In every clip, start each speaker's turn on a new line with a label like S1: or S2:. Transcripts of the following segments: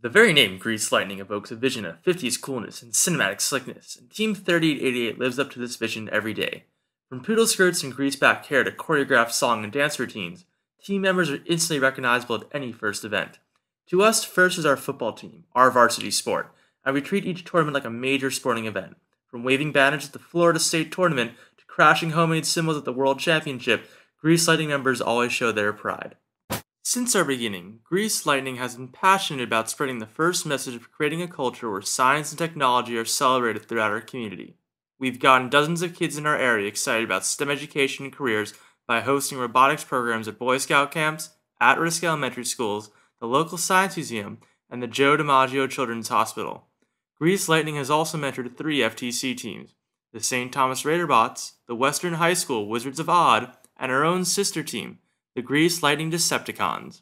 S1: The very name Grease Lightning evokes a vision of 50s coolness and cinematic slickness, and Team 3888 lives up to this vision every day. From poodle skirts and greaseback hair to choreographed song and dance routines, team members are instantly recognizable at any first event. To us, first is our football team, our varsity sport, and we treat each tournament like a major sporting event. From waving banners at the Florida State Tournament to crashing homemade symbols at the World Championship, Grease Lightning members always show their pride. Since our beginning, Grease Lightning has been passionate about spreading the first message of creating a culture where science and technology are celebrated throughout our community. We've gotten dozens of kids in our area excited about STEM education and careers by hosting robotics programs at Boy Scout camps, at-risk elementary schools, the local science museum, and the Joe DiMaggio Children's Hospital. Grease Lightning has also mentored 3 FTC teams, the St. Thomas Raiderbots, the Western High School Wizards of Odd, and our own sister team, the Grease Lightning Decepticons.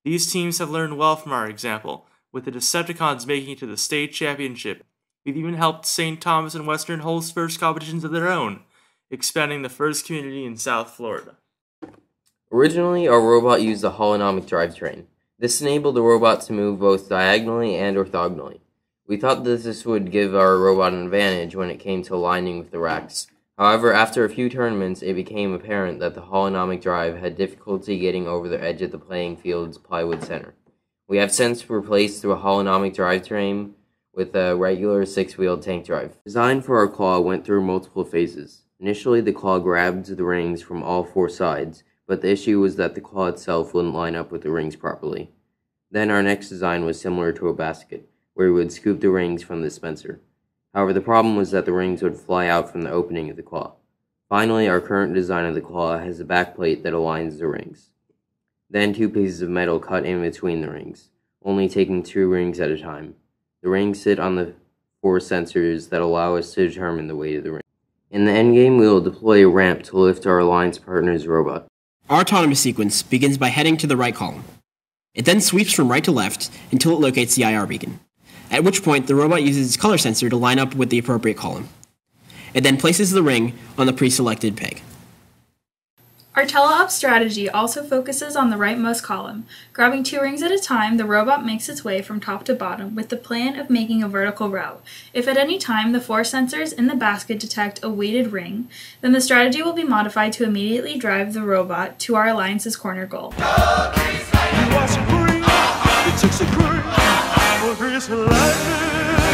S1: These teams have learned well from our example, with the Decepticons making it to the state championship. We've even helped St. Thomas and Western host first competitions of their own, expanding the first community in South Florida.
S2: Originally, our robot used a holonomic drivetrain. This enabled the robot to move both diagonally and orthogonally. We thought that this would give our robot an advantage when it came to aligning with the racks. However, after a few tournaments, it became apparent that the holonomic drive had difficulty getting over the edge of the playing field's plywood center. We have since replaced the holonomic drivetrain with a regular 6-wheel tank drive. Design for our claw went through multiple phases. Initially, the claw grabbed the rings from all 4 sides, but the issue was that the claw itself wouldn't line up with the rings properly. Then our next design was similar to a basket, where we would scoop the rings from the dispenser. However, the problem was that the rings would fly out from the opening of the claw. Finally, our current design of the claw has a backplate that aligns the rings. Then 2 pieces of metal cut in between the rings, only taking 2 rings at a time. The rings sit on the 4 sensors that allow us to determine the weight of the ring. In the endgame, we will deploy a ramp to lift our alliance partner's robot.
S3: Our autonomous sequence begins by heading to the right column. It then sweeps from right to left until it locates the IR beacon, at which point the robot uses its color sensor to line up with the appropriate column. It then places the ring on the pre-selected peg.
S4: Our teleop strategy also focuses on the rightmost column. Grabbing 2 rings at a time, the robot makes its way from top to bottom with the plan of making a vertical route. If at any time the 4 sensors in the basket detect a weighted ring, then the strategy will be modified to immediately drive the robot to our alliance's corner goal.
S5: It takes a great for Grease Lightning.